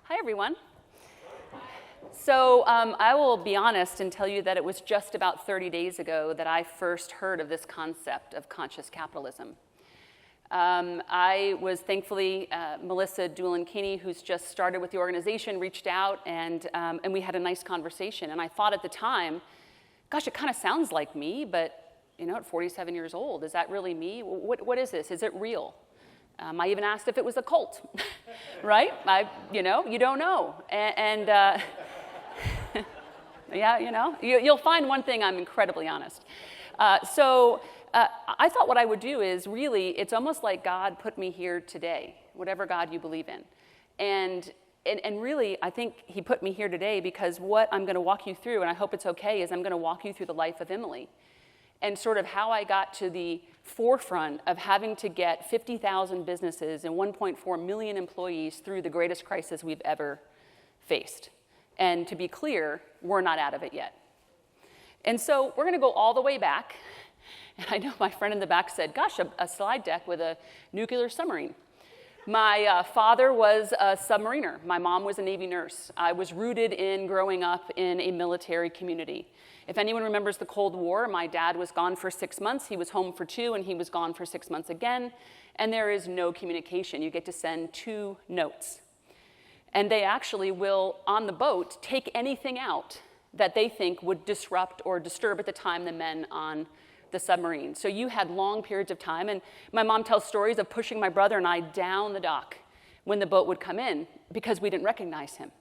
Hi, everyone. So I will be honest and tell you that it was just about 30 days ago that I first heard of this concept of conscious capitalism. I was thankfully, Melissa Doolin-Kinney, who's just started with the organization, reached out and we had a nice conversation. And I thought at the time, gosh, it kind of sounds like me, but at 47 years old, is that really me? What is this? Is it real? I even asked if it was a cult, right? You don't know. Yeah, you'll find one thing, I'm incredibly honest. So I thought what I would do is really, it's almost like God put me here today, whatever God you believe in. And really, I think he put me here today because what I'm going to walk you through, and I hope it's okay, is I'm going to walk you through the life of Emily and sort of how I got to the forefront of having to get 50,000 businesses and 1.4 million employees through the greatest crisis we've ever faced. And to be clear, we're not out of it yet. And so we're going to go all the way back. And I know my friend in the back said, gosh, a slide deck with a nuclear submarine. My father was a submariner. My mom was a Navy nurse. I was rooted in growing up in a military community. If anyone remembers the Cold War, my dad was gone for 6 months. He was home for 2, and he was gone for 6 months again. And there is no communication. You get to send 2 notes. And they actually will, on the boat, take anything out that they think would disrupt or disturb at the time the men on the submarine. So you had long periods of time. And my mom tells stories of pushing my brother and I down the dock when the boat would come in because we didn't recognize him.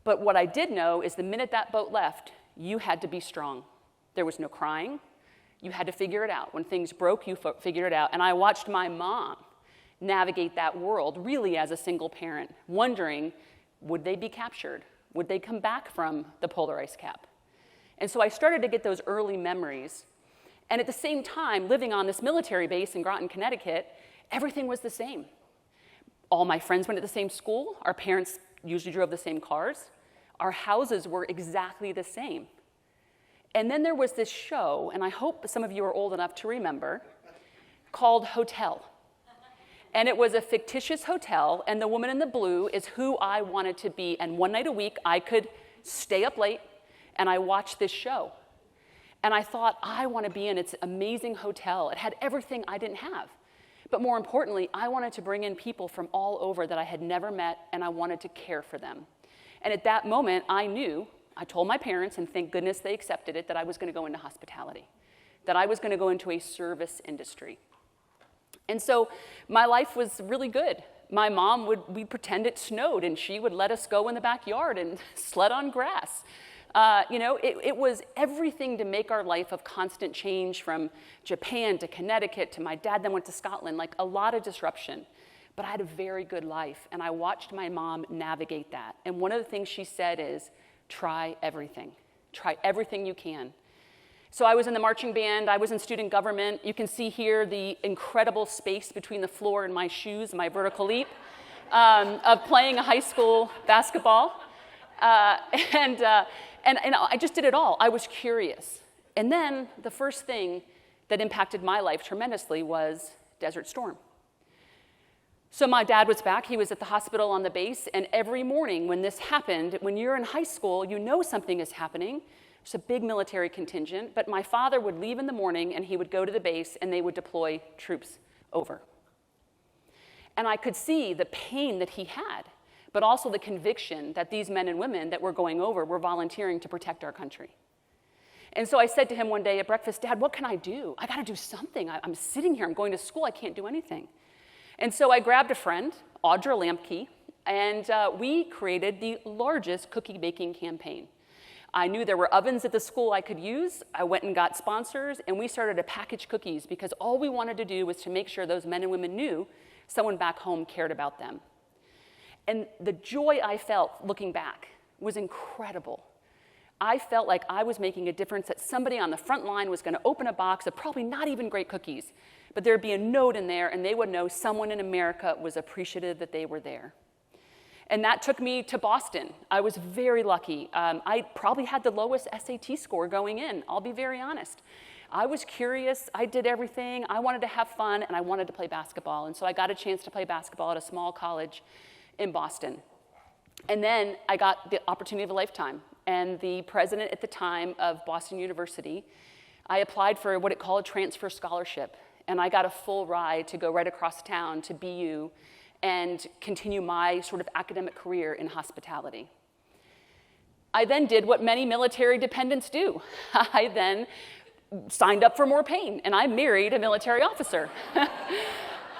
But what I did know is the minute that boat left, you had to be strong. There was no crying. You had to figure it out. When things broke, you figured it out. And I watched my mom navigate that world really as a single parent, wondering, would they be captured? Would they come back from the polar ice cap? And so I started to get those early memories. And at the same time, living on this military base in Groton, Connecticut, everything was the same. All my friends went to the same school. Our parents usually drove the same cars. Our houses were exactly the same. And then there was this show, and I hope some of you are old enough to remember, called Hotel. And it was a fictitious hotel, and the woman in the blue is who I wanted to be. And one night a week, I could stay up late, and I watched this show. And I thought, I want to be in its amazing hotel. It had everything I didn't have. But more importantly, I wanted to bring in people from all over that I had never met, and I wanted to care for them. And at that moment, I knew, I told my parents, and thank goodness they accepted it, that I was going to go into hospitality, that I was going to go into a service industry. And so my life was really good. My mom we'd pretend it snowed, and she would let us go in the backyard and sled on grass. It was everything to make our life of constant change from Japan to Connecticut to my dad then went to Scotland, like a lot of disruption. But I had a very good life, and I watched my mom navigate that. And one of the things she said is, try everything. Try everything you can. So I was in the marching band. I was in student government. You can see here the incredible space between the floor and my shoes, my vertical leap, of playing a high school basketball. And I just did it all. I was curious. And then the first thing that impacted my life tremendously was Desert Storm. So my dad was back. He was at the hospital on the base. And every morning when this happened, when you're in high school, you know something is happening. It's a big military contingent. But my father would leave in the morning, and he would go to the base, and they would deploy troops over. And I could see the pain that he had, but also the conviction that these men and women that were going over were volunteering to protect our country. And so I said to him one day at breakfast, Dad, what can I do? I got to do something. I'm sitting here. I'm going to school. I can't do anything. And so I grabbed a friend, Audra Lampke, and we created the largest cookie baking campaign. I knew there were ovens at the school I could use. I went and got sponsors, and we started to package cookies because all we wanted to do was to make sure those men and women knew someone back home cared about them. And the joy I felt looking back was incredible. I felt like I was making a difference, that somebody on the front line was going to open a box of probably not even great cookies, but there'd be a note in there, and they would know someone in America was appreciative that they were there. And that took me to Boston. I was very lucky. I probably had the lowest SAT score going in, I'll be very honest. I was curious, I did everything, I wanted to have fun, and I wanted to play basketball. And so I got a chance to play basketball at a small college in Boston. And then I got the opportunity of a lifetime. And the president at the time of Boston University, I applied for what it called a transfer scholarship. And I got a full ride to go right across town to BU and continue my sort of academic career in hospitality. I then did what many military dependents do. I then signed up for more pain, and I married a military officer.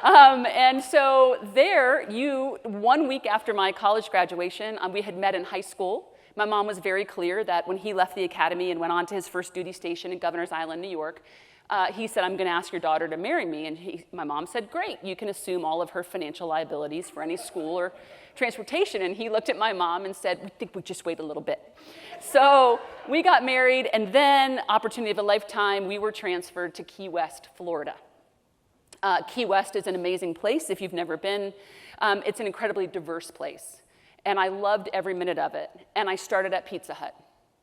And so there, 1 week after my college graduation, we had met in high school. My mom was very clear that when he left the academy and went on to his first duty station in Governor's Island, New York, he said, I'm going to ask your daughter to marry me. And my mom said, great, you can assume all of her financial liabilities for any school or transportation. And he looked at my mom and said, we think we just wait a little bit. So we got married, and then, opportunity of a lifetime, we were transferred to Key West, Florida. Key West is an amazing place if you've never been. It's an incredibly diverse place. And I loved every minute of it. And I started at Pizza Hut.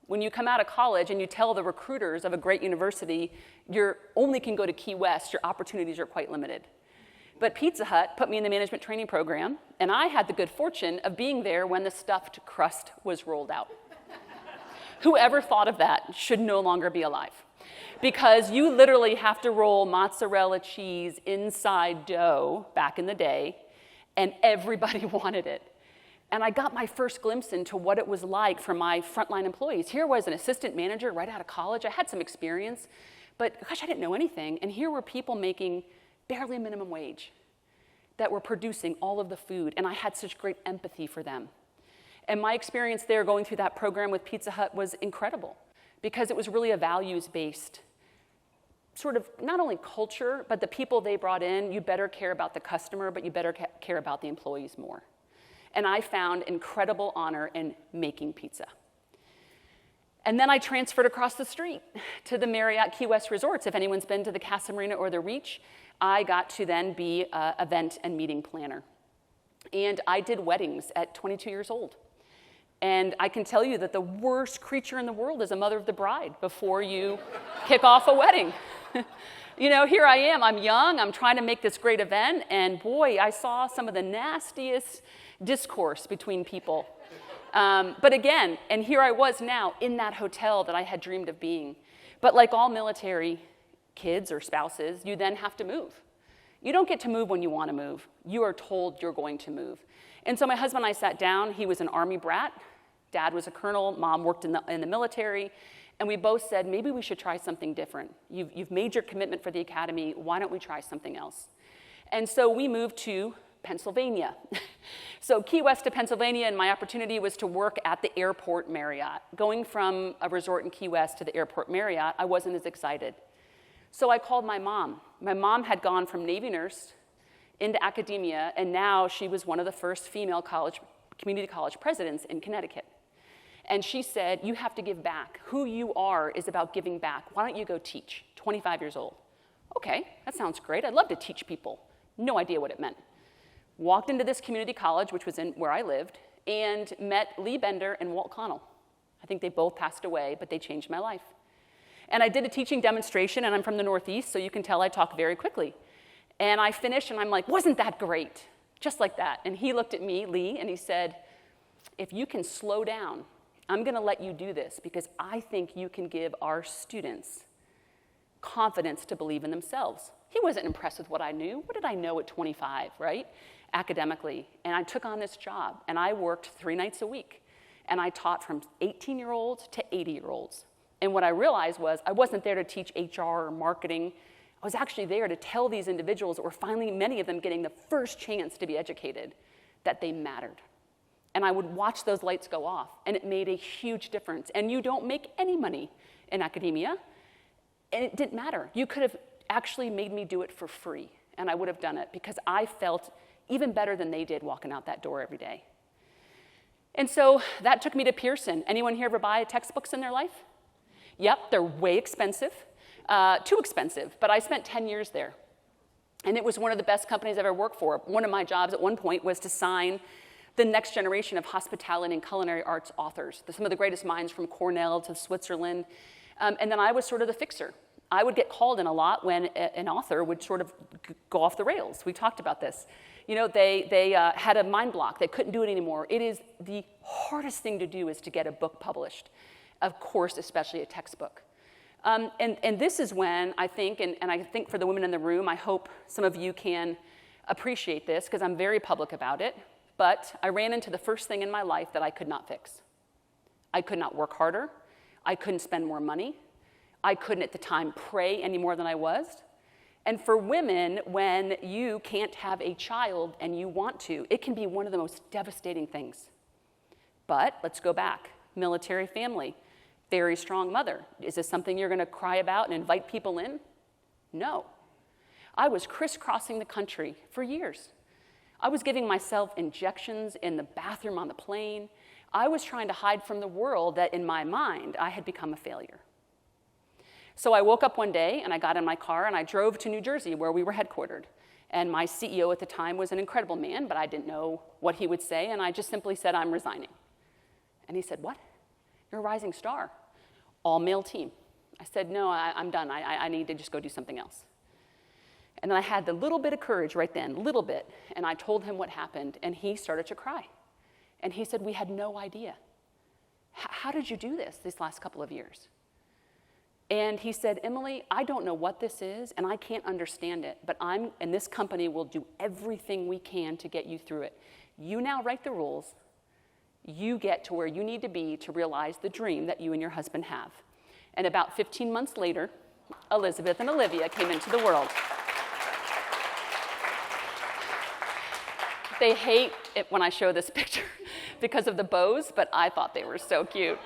When you come out of college and you tell the recruiters of a great university you only can go to Key West, your opportunities are quite limited. But Pizza Hut put me in the management training program, and I had the good fortune of being there when the stuffed crust was rolled out. Whoever thought of that should no longer be alive, because you literally have to roll mozzarella cheese inside dough back in the day, and everybody wanted it. And I got my first glimpse into what it was like for my frontline employees. Here was an assistant manager right out of college. I had some experience, but gosh, I didn't know anything. And here were people making barely minimum wage that were producing all of the food, and I had such great empathy for them. And my experience there going through that program with Pizza Hut was incredible, because it was really a values-based sort of not only culture, but the people they brought in. You better care about the customer, but you better care about the employees more. And I found incredible honor in making pizza. And then I transferred across the street to the Marriott Key West Resorts. If anyone's been to the Casa Marina or the Reach, I got to then be an event and meeting planner. And I did weddings at 22 years old. And I can tell you that the worst creature in the world is a mother of the bride before you kick off a wedding. You know, here I am, I'm young, I'm trying to make this great event, and boy, I saw some of the nastiest discourse between people. But again, and here I was now in that hotel that I had dreamed of being. But like all military kids or spouses, you then have to move. You don't get to move when you want to move. You are told you're going to move. And so my husband and I sat down. He was an Army brat. Dad was a colonel. Mom worked in the military. And we both said, maybe we should try something different. You've made your commitment for the academy. Why don't we try something else? And so we moved to Pennsylvania. So Key West to Pennsylvania, and my opportunity was to work at the airport Marriott. Going from a resort in Key West to the airport Marriott, I wasn't as excited. So I called my mom. My mom had gone from Navy nurse into academia, and now she was one of the first female community college presidents in Connecticut. And she said, you have to give back. Who you are is about giving back. Why don't you go teach? 25 years old. Okay, that sounds great. I'd love to teach people. No idea what it meant. Walked into this community college, which was in where I lived, and met Lee Bender and Walt Connell. I think they both passed away, but they changed my life. And I did a teaching demonstration, and I'm from the Northeast, so you can tell I talk very quickly. And I finished, and I'm like, wasn't that great? Just like that. And he looked at me, Lee, and he said, if you can slow down, I'm going to let you do this, because I think you can give our students confidence to believe in themselves. He wasn't impressed with what I knew. What did I know at 25, right? Academically. And I took on this job, and I worked 3 nights a week. And I taught from 18-year-olds to 80-year-olds. And what I realized was I wasn't there to teach HR or marketing. I was actually there to tell these individuals that were finally, many of them, getting the first chance to be educated, that they mattered. And I would watch those lights go off, and it made a huge difference. And you don't make any money in academia, and it didn't matter. You could have actually made me do it for free, and I would have done it, because I felt even better than they did walking out that door every day. And so that took me to Pearson. Anyone here ever buy textbooks in their life? Yep, they're way expensive, too expensive, but I spent 10 years there. And it was one of the best companies I've ever worked for. One of my jobs at one point was to sign the next generation of hospitality and culinary arts authors, some of the greatest minds from Cornell to Switzerland. And then I was sort of the fixer. I would get called in a lot when an author would sort of go off the rails. We talked about this. They had a mind block. They couldn't do it anymore. It is the hardest thing to do is to get a book published, of course, especially a textbook. And this is when I think, and I think for the women in the room, I hope some of you can appreciate this because I'm very public about it, but I ran into the first thing in my life that I could not fix. I could not work harder. I couldn't spend more money. I couldn't at the time pray any more than I was. And for women, when you can't have a child and you want to, it can be one of the most devastating things. But let's go back. Military family, very strong mother. Is this something you're going to cry about and invite people in? No. I was crisscrossing the country for years. I was giving myself injections in the bathroom on the plane. I was trying to hide from the world that in my mind, I had become a failure. So I woke up one day and I got in my car and I drove to New Jersey where we were headquartered. And my CEO at the time was an incredible man, but I didn't know what he would say. And I just simply said, I'm resigning. And he said, what? You're a rising star. All male team. I said, no, I'm done. I need to just go do something else. And then I had the little bit of courage right then, little bit. And I told him what happened and he started to cry. And he said, we had no idea. How did you do this these last couple of years? And he said, Emily, I don't know what this is, and I can't understand it, but and this company will do everything we can to get you through it. You now write the rules. You get to where you need to be to realize the dream that you and your husband have. And about 15 months later, Elizabeth and Olivia came into the world. They hate it when I show this picture because of the bows, but I thought they were so cute.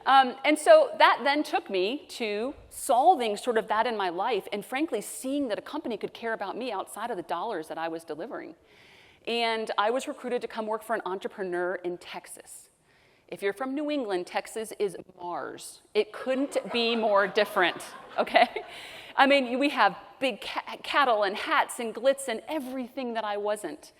And so that then took me to solving sort of that in my life and frankly seeing that a company could care about me outside of the dollars that I was delivering. And I was recruited to come work for an entrepreneur in Texas. If you're from New England, Texas is Mars. It couldn't be more different, okay? I mean, we have big cattle and hats and glitz and everything that I wasn't.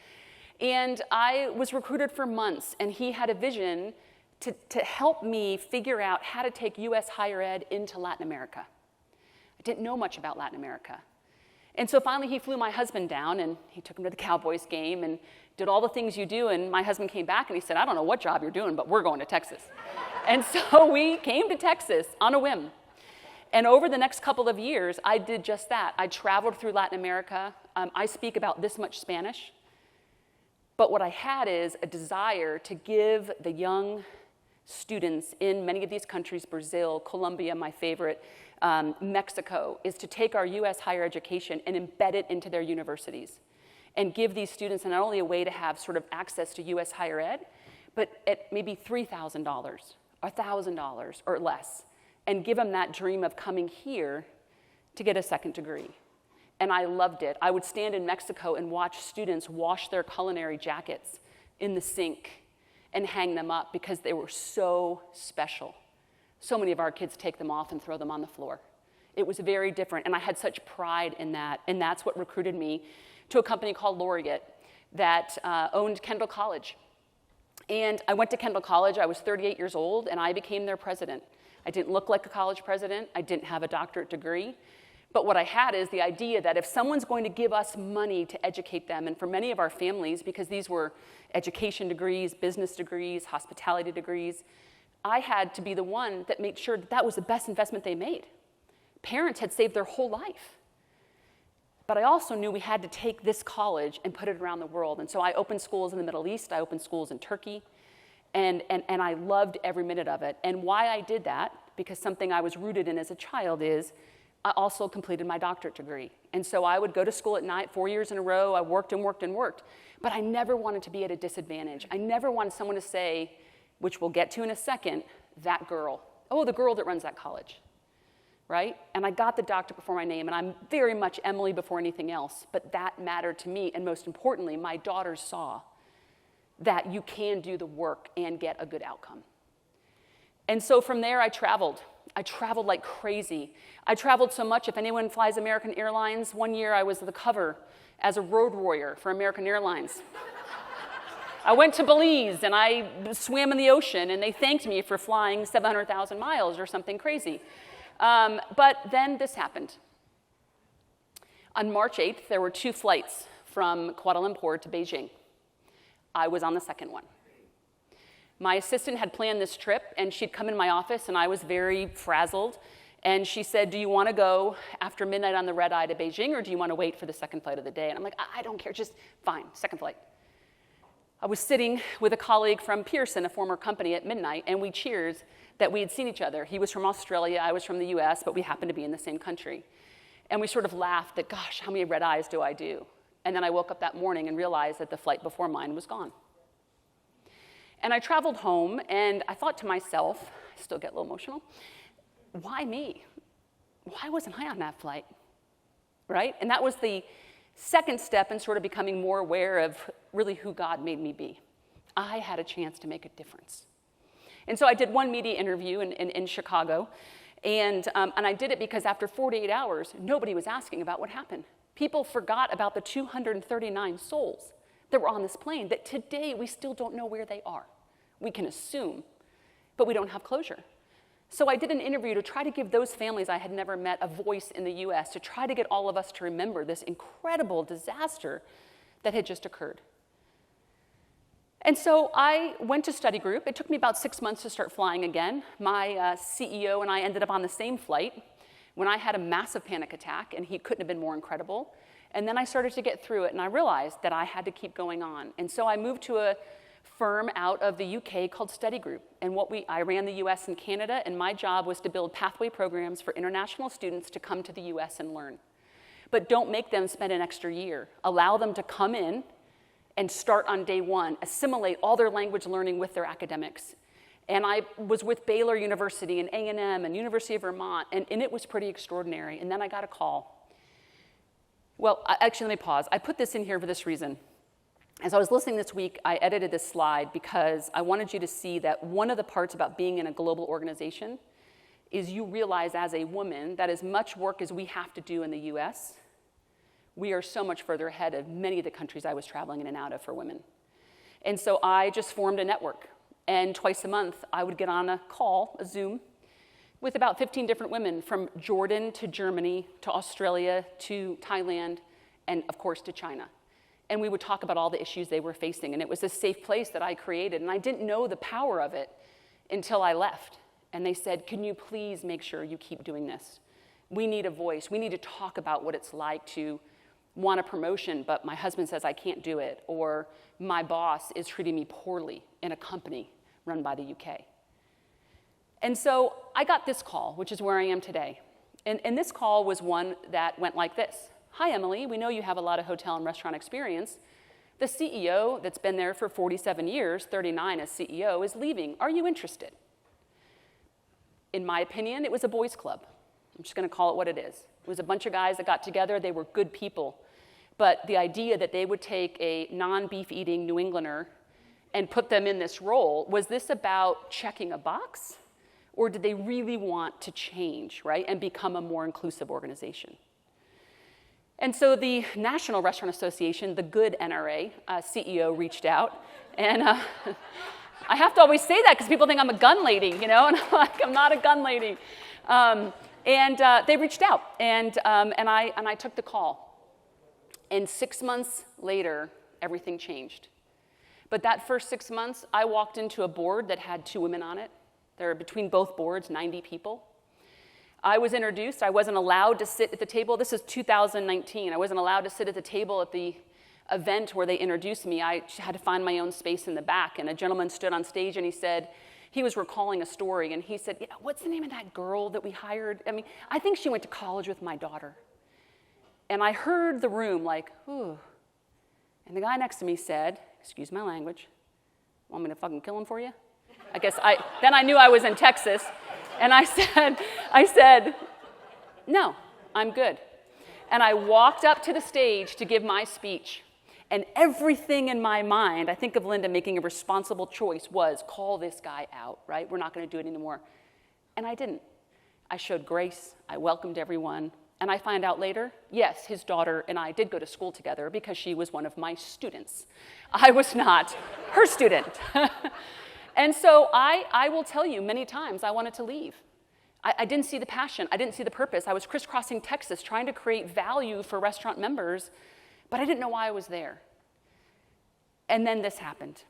And I was recruited for months, and he had a vision to help me figure out how to take U.S. higher ed into Latin America. I didn't know much about Latin America. And so finally he flew my husband down and he took him to the Cowboys game and did all the things you do. And my husband came back and he said, I don't know what job you're doing, but we're going to Texas. And so we came to Texas on a whim. And over the next couple of years, I did just that. I traveled through Latin America. I speak about this much Spanish. But what I had is a desire to give the young students in many of these countries, Brazil, Colombia, my favorite, Mexico, is to take our U.S. higher education and embed it into their universities and give these students not only a way to have sort of access to U.S. higher ed, but at maybe $3,000 or $1,000 or less, and give them that dream of coming here to get a second degree. And I loved it. I would stand in Mexico and watch students wash their culinary jackets in the sink and hang them up because they were so special. So many of our kids take them off and throw them on the floor. It was very different, and I had such pride in that, and that's what recruited me to a company called Laureate that owned Kendall College. And I went to Kendall College. I was 38 years old, and I became their president. I didn't look like a college president. I didn't have a doctorate degree. But what I had is the idea that if someone's going to give us money to educate them, and for many of our families, because these were education degrees, business degrees, hospitality degrees, I had to be the one that made sure that that was the best investment they made. Parents had saved their whole life. But I also knew we had to take this college and put it around the world. And so I opened schools in the Middle East, I opened schools in Turkey, and I loved every minute of it. And why I did that, because something I was rooted in as a child is, I also completed my doctorate degree. And so I would go to school at night 4 years in a row. I worked and worked and worked. But I never wanted to be at a disadvantage. I never wanted someone to say, which we'll get to in a second, that girl. Oh, the girl that runs that college, right? And I got the doctorate before my name, and I'm very much Emily before anything else. But that mattered to me. And most importantly, my daughters saw that you can do the work and get a good outcome. And so from there, I traveled. I traveled like crazy. I traveled so much, if anyone flies American Airlines, one year I was the cover as a road warrior for American Airlines. I went to Belize and I swam in the ocean and they thanked me for flying 700,000 miles or something crazy. But then this happened. On March 8th, there were 2 flights from Kuala Lumpur to Beijing. I was on the second one. My assistant had planned this trip, and she'd come in my office, and I was very frazzled. And she said, do you want to go after midnight on the red eye to Beijing, or do you want to wait for the second flight of the day? And I'm like, I don't care, just fine, second flight. I was sitting with a colleague from Pearson, a former company, at midnight, and we cheered that we had seen each other. He was from Australia, I was from the US, but we happened to be in the same country. And we sort of laughed that, gosh, how many red eyes do I do? And then I woke up that morning and realized that the flight before mine was gone. And I traveled home, and I thought to myself, I still get a little emotional, why me? Why wasn't I on that flight? Right? And that was the second step in sort of becoming more aware of really who God made me be. I had a chance to make a difference. And so I did one media interview in Chicago, and I did it because after 48 hours, nobody was asking about what happened. People forgot about the 239 souls that were on this plane that today we still don't know where they are. We can assume, but we don't have closure. So I did an interview to try to give those families I had never met a voice in the US, to try to get all of us to remember this incredible disaster that had just occurred. And so I went to study group. It took me about 6 months to start flying again. My CEO and I ended up on the same flight when I had a massive panic attack, and he couldn't have been more incredible. And then I started to get through it, and I realized that I had to keep going on. And so I moved to a firm out of the UK called Study Group. And I ran the US and Canada, and my job was to build pathway programs for international students to come to the US and learn. But don't make them spend an extra year. Allow them to come in and start on day one, assimilate all their language learning with their academics. And I was with Baylor University and A&M and University of Vermont, and it was pretty extraordinary. And then I got a call. Well, actually, let me pause. I put this in here for this reason. As I was listening this week, I edited this slide because I wanted you to see that one of the parts about being in a global organization is you realize as a woman that as much work as we have to do in the US, we are so much further ahead of many of the countries I was traveling in and out of for women. And so I just formed a network. And twice a month, I would get on a call, a Zoom, with about 15 different women from Jordan to Germany to Australia to Thailand and, of course, to China. And we would talk about all the issues they were facing. And it was a safe place that I created. And I didn't know the power of it until I left. And they said, can you please make sure you keep doing this? We need a voice. We need to talk about what it's like to want a promotion, but my husband says I can't do it. Or my boss is treating me poorly in a company run by the UK. And so I got this call, which is where I am today. And this call was one that went like this. Hi, Emily, we know you have a lot of hotel and restaurant experience. The CEO that's been there for 47 years, 39 as CEO, is leaving. Are you interested? In my opinion, it was a boys' club. I'm just going to call it what it is. It was a bunch of guys that got together. They were good people. But the idea that they would take a non-beef eating New Englander and put them in this role, was this about checking a box? Or did they really want to change, right, and become a more inclusive organization? And so the National Restaurant Association, the good NRA CEO, reached out. And I have to always say that because people think I'm a gun lady, you know, and I'm like, I'm not a gun lady. They reached out, and I took the call. And 6 months later, everything changed. But that first 6 months, I walked into a board that had 2 women on it. There were between both boards, 90 people. I was introduced. I wasn't allowed to sit at the table. This is 2019. I wasn't allowed to sit at the table at the event where they introduced me. I had to find my own space in the back. And a gentleman stood on stage and he said, he was recalling a story. And he said, yeah, what's the name of that girl that we hired? I mean, I think she went to college with my daughter. And I heard the room like, ooh. And the guy next to me said, excuse my language, want me to fucking kill him for you? Then I knew I was in Texas. And I said, no, I'm good. And I walked up to the stage to give my speech. And everything in my mind, I think of Linda making a responsible choice, was call this guy out, right? We're not going to do it anymore. And I didn't. I showed grace. I welcomed everyone. And I find out later, yes, his daughter and I did go to school together because she was one of my students. I was not her student. And so I will tell you many times I wanted to leave. I didn't see the passion. I didn't see the purpose. I was crisscrossing Texas trying to create value for restaurant members, but I didn't know why I was there. And then this happened.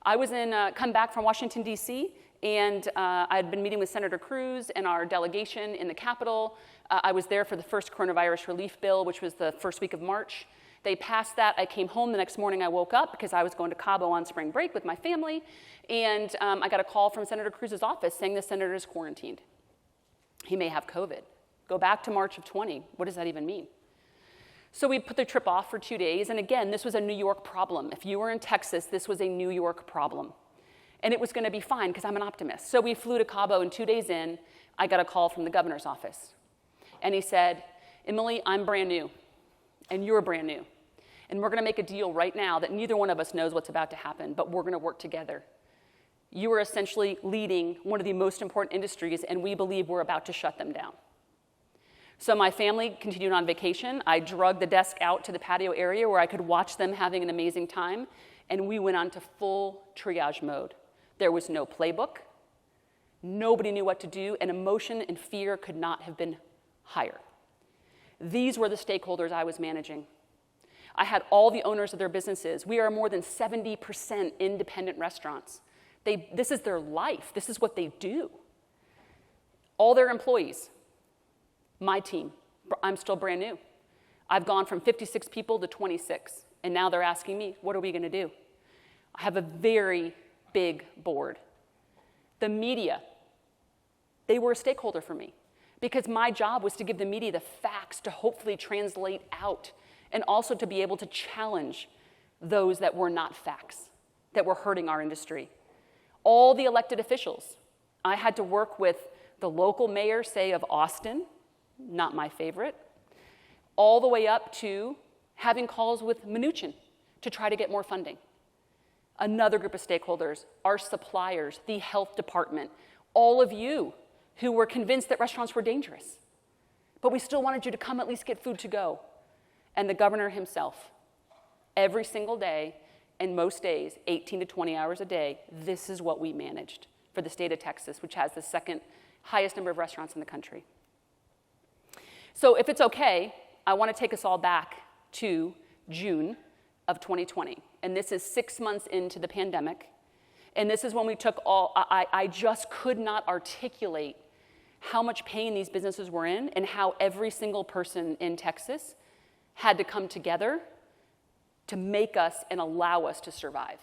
I was come back from Washington, D.C., and I had been meeting with Senator Cruz and our delegation in the Capitol. I was there for the first coronavirus relief bill, which was the first week of March. They passed that. I came home the next morning. I woke up because I was going to Cabo on spring break with my family, and I got a call from Senator Cruz's office saying the senator is quarantined. He may have COVID. Go back to March of 20. What does that even mean? So we put the trip off for 2 days, and again, this was a New York problem. If you were in Texas, this was a New York problem. And it was going to be fine because I'm an optimist. So we flew to Cabo, and 2 days in, I got a call from the governor's office. And he said, Emily, I'm brand new, and you're brand new. And we're going to make a deal right now that neither one of us knows what's about to happen, but we're going to work together. You are essentially leading one of the most important industries, and we believe we're about to shut them down. So my family continued on vacation. I dragged the desk out to the patio area where I could watch them having an amazing time, and we went on to full triage mode. There was no playbook. Nobody knew what to do, and emotion and fear could not have been higher. These were the stakeholders I was managing. I had all the owners of their businesses. We are more than 70% independent restaurants. This is their life. This is what they do. All their employees, my team, I'm still brand new. I've gone from 56 people to 26, and now they're asking me, what are we going to do? I have a very big board. The media, they were a stakeholder for me because my job was to give the media the facts to hopefully translate out and also to be able to challenge those that were not facts, that were hurting our industry. All the elected officials, I had to work with the local mayor, say, of Austin, not my favorite, all the way up to having calls with Mnuchin to try to get more funding. Another group of stakeholders, our suppliers, the health department, all of you who were convinced that restaurants were dangerous. But we still wanted you to come at least get food to go. And the governor himself, every single day, and most days, 18 to 20 hours a day, this is what we managed for the state of Texas, which has the second highest number of restaurants in the country. So if it's okay, I want to take us all back to June of 2020. And this is 6 months into the pandemic. And this is when we took I just could not articulate how much pain these businesses were in and how every single person in Texas had to come together to make us and allow us to survive.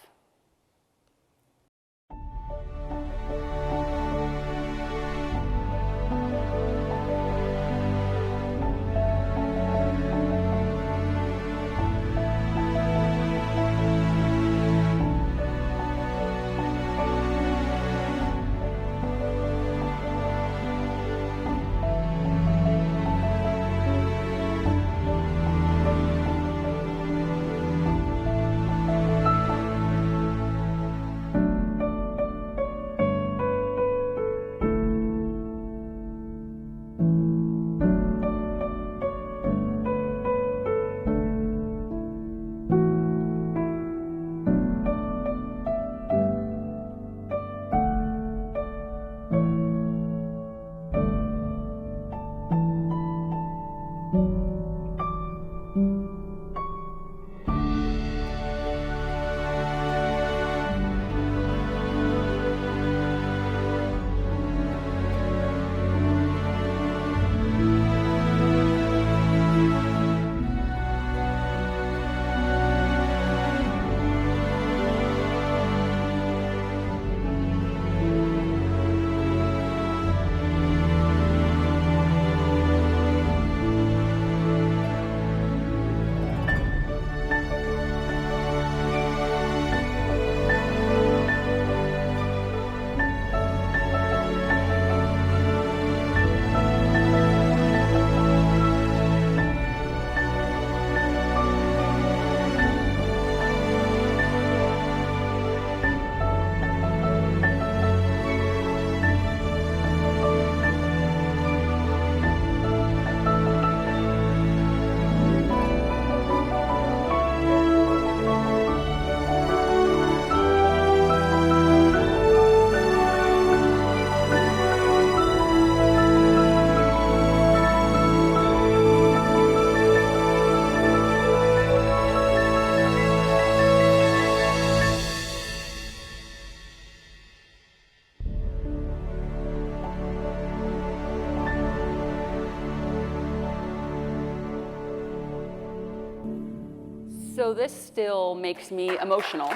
So this still makes me emotional.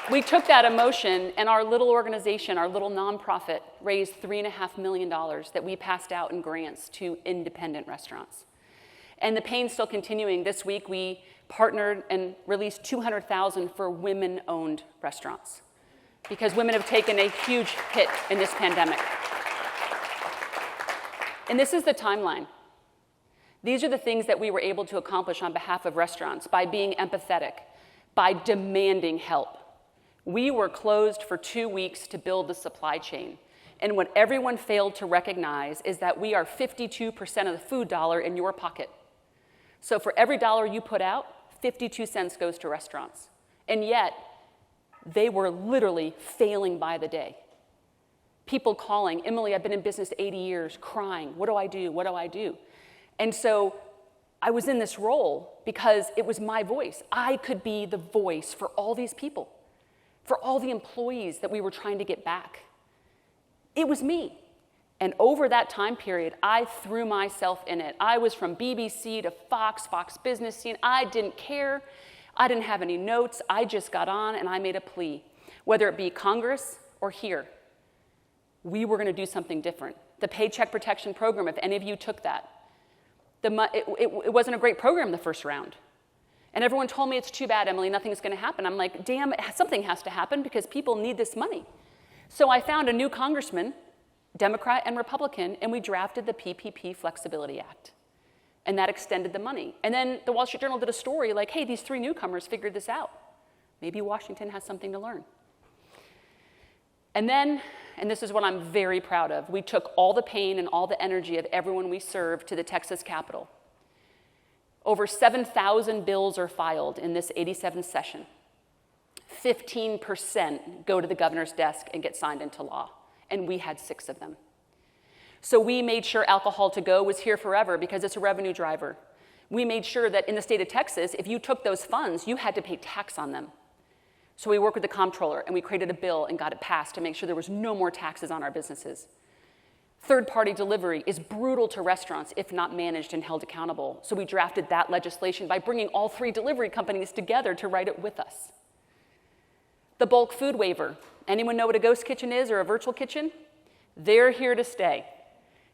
We took that emotion, and our little organization, our little nonprofit, raised $3.5 million that we passed out in grants to independent restaurants. And the pain's still continuing. This week, we partnered and released $200,000 for women-owned restaurants, because women have taken a huge hit in this pandemic. And this is the timeline. These are the things that we were able to accomplish on behalf of restaurants by being empathetic, by demanding help. We were closed for 2 weeks to build the supply chain. And what everyone failed to recognize is that we are 52% of the food dollar in your pocket. So for every dollar you put out, 52 cents goes to restaurants. And yet, they were literally failing by the day. People calling, Emily, I've been in business 80 years, crying, what do I do, what do I do? And so I was in this role because it was my voice. I could be the voice for all these people, for all the employees that we were trying to get back. It was me. And over that time period, I threw myself in it. I was from BBC to Fox Business Scene. I didn't care. I didn't have any notes. I just got on and I made a plea. Whether it be Congress or here, we were going to do something different. The Paycheck Protection Program, if any of you took that, it wasn't a great program the first round. And everyone told me, it's too bad, Emily, nothing's going to happen. I'm like, damn, something has to happen because people need this money. So I found a new congressman, Democrat and Republican, and we drafted the PPP Flexibility Act. And that extended the money. And then the Wall Street Journal did a story like, hey, these 3 newcomers figured this out. Maybe Washington has something to learn. And then, and this is what I'm very proud of, we took all the pain and all the energy of everyone we served to the Texas Capitol. Over 7,000 bills are filed in this 87th session. 15% go to the governor's desk and get signed into law. And we had 6 of them. So we made sure alcohol to go was here forever because it's a revenue driver. We made sure that in the state of Texas, if you took those funds, you had to pay tax on them. So we worked with the comptroller and we created a bill and got it passed to make sure there was no more taxes on our businesses. Third-party delivery is brutal to restaurants if not managed and held accountable. So we drafted that legislation by bringing all 3 delivery companies together to write it with us. The bulk food waiver. Anyone know what a ghost kitchen is or a virtual kitchen? They're here to stay.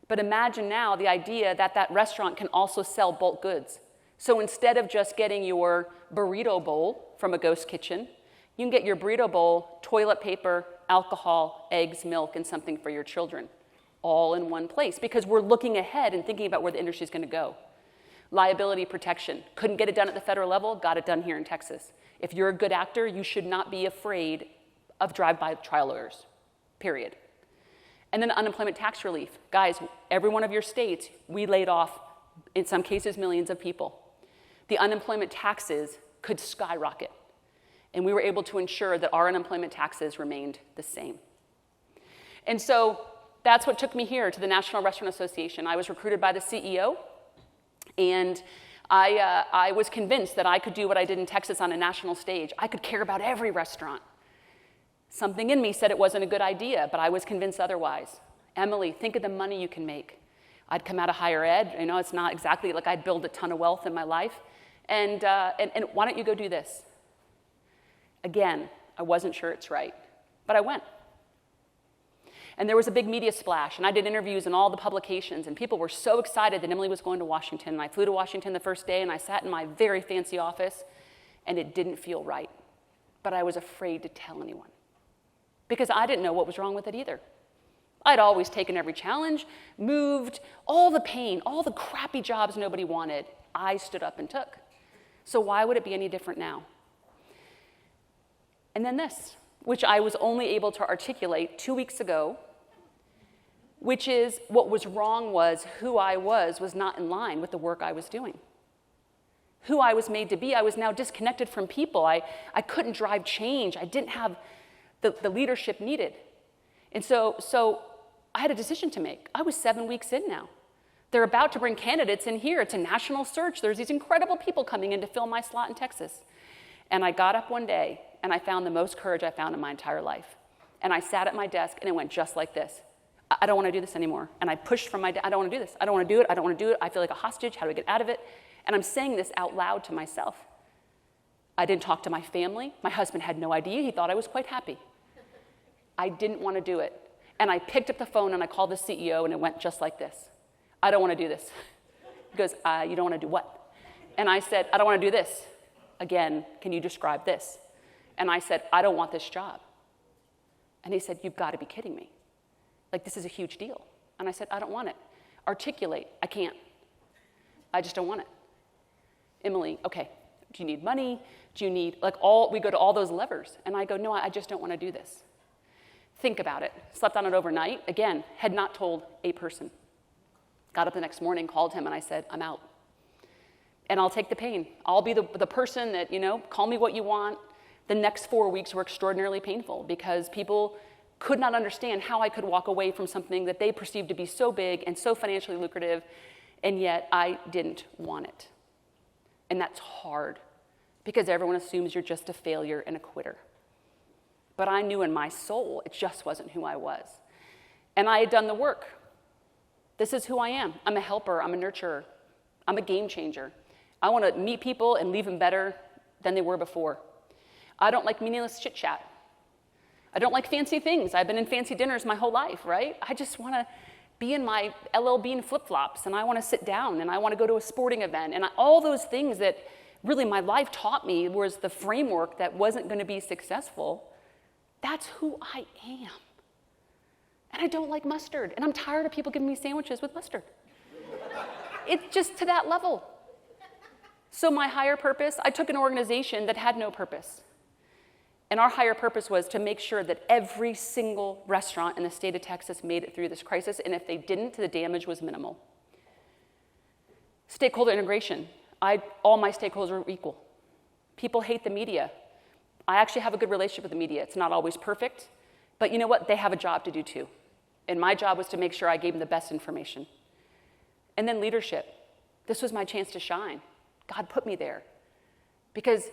But imagine now the idea that that restaurant can also sell bulk goods. So instead of just getting your burrito bowl from a ghost kitchen, you can get your burrito bowl, toilet paper, alcohol, eggs, milk, and something for your children, all in one place, because we're looking ahead and thinking about where the industry is going to go. Liability protection. Couldn't get it done at the federal level, got it done here in Texas. If you're a good actor, you should not be afraid of drive-by trial lawyers, period. And then unemployment tax relief. Guys, every one of your states, we laid off, in some cases, millions of people. The unemployment taxes could skyrocket. And we were able to ensure that our unemployment taxes remained the same. And so that's what took me here to the National Restaurant Association. I was recruited by the CEO, and I was convinced that I could do what I did in Texas on a national stage. I could care about every restaurant. Something in me said it wasn't a good idea, but I was convinced otherwise. Emily, think of the money you can make. I'd come out of higher ed. You know, it's not exactly like I'd build a ton of wealth in my life. And why don't you go do this? Again, I wasn't sure it's right, but I went. And there was a big media splash, and I did interviews in all the publications, and people were so excited that Emily was going to Washington. And I flew to Washington the first day, and I sat in my very fancy office, and it didn't feel right. But I was afraid to tell anyone, because I didn't know what was wrong with it either. I'd always taken every challenge, moved, all the pain, all the crappy jobs nobody wanted, I stood up and took. So why would it be any different now? And then this, which I was only able to articulate 2 weeks ago, which is what was wrong was who I was not in line with the work I was doing. Who I was made to be, I was now disconnected from people. I couldn't drive change. I didn't have the leadership needed. And so I had a decision to make. I was 7 weeks in now. They're about to bring candidates in here. It's a national search. There's these incredible people coming in to fill my slot in Texas. And I got up one day, and I found the most courage I found in my entire life. And I sat at my desk, and it went just like this. I don't want to do this anymore. And I pushed from my dad, I don't want to do this. I don't want to do it. I don't want to do it. I feel like a hostage. How do I get out of it? And I'm saying this out loud to myself. I didn't talk to my family. My husband had no idea. He thought I was quite happy. I didn't want to do it. And I picked up the phone and I called the CEO and it went just like this. I don't want to do this. He goes, you don't want to do what? And I said, I don't want to do this. Again, can you describe this? And I said, I don't want this job. And he said, you've got to be kidding me. Like, this is a huge deal. And I said, I don't want it. Articulate, I can't. I just don't want it. Emily, okay, do you need money? Do you need, we go to all those levers. And I go, no, I just don't want to do this. Think about it. Slept on it overnight. Again, had not told a person. Got up the next morning, called him, and I said, I'm out. And I'll take the pain. I'll be the person that, call me what you want. The next 4 weeks were extraordinarily painful because people could not understand how I could walk away from something that they perceived to be so big and so financially lucrative, and yet I didn't want it. And that's hard because everyone assumes you're just a failure and a quitter. But I knew in my soul it just wasn't who I was. And I had done the work. This is who I am. I'm a helper. I'm a nurturer. I'm a game changer. I want to meet people and leave them better than they were before. I don't like meaningless chit chat. I don't like fancy things. I've been in fancy dinners my whole life, right? I just want to be in my LL Bean flip-flops, and I want to sit down, and I want to go to a sporting event, and all those things that really my life taught me was the framework that wasn't going to be successful. That's who I am. And I don't like mustard, and I'm tired of people giving me sandwiches with mustard. It's just to that level. So my higher purpose, I took an organization that had no purpose. And our higher purpose was to make sure that every single restaurant in the state of Texas made it through this crisis, and if they didn't, the damage was minimal. Stakeholder integration. All my stakeholders were equal. People hate the media. I actually have a good relationship with the media. It's not always perfect, but you know what? They have a job to do too. And my job was to make sure I gave them the best information. And then leadership. This was my chance to shine. God put me there because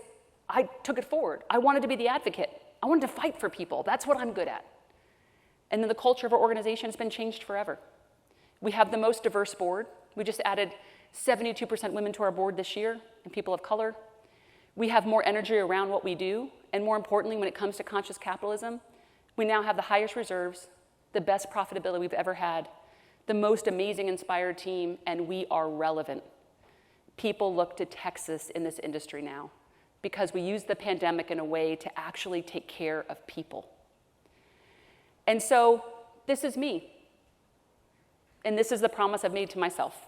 I took it forward. I wanted to be the advocate. I wanted to fight for people. That's what I'm good at. And then the culture of our organization has been changed forever. We have the most diverse board. We just added 72% women to our board this year and people of color. We have more energy around what we do. And more importantly, when it comes to conscious capitalism, we now have the highest reserves, the best profitability we've ever had, the most amazing inspired team, and we are relevant. People look to Texas in this industry now because we used the pandemic in a way to actually take care of people. And so this is me. And this is the promise I've made to myself.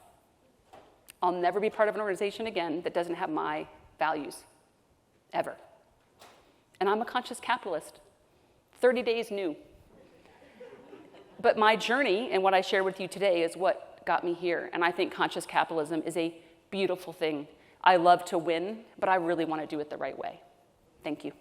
I'll never be part of an organization again that doesn't have my values, ever. And I'm a conscious capitalist, 30 days new. But my journey and what I share with you today is what got me here. And I think conscious capitalism is a beautiful thing. I love to win, but I really want to do it the right way. Thank you.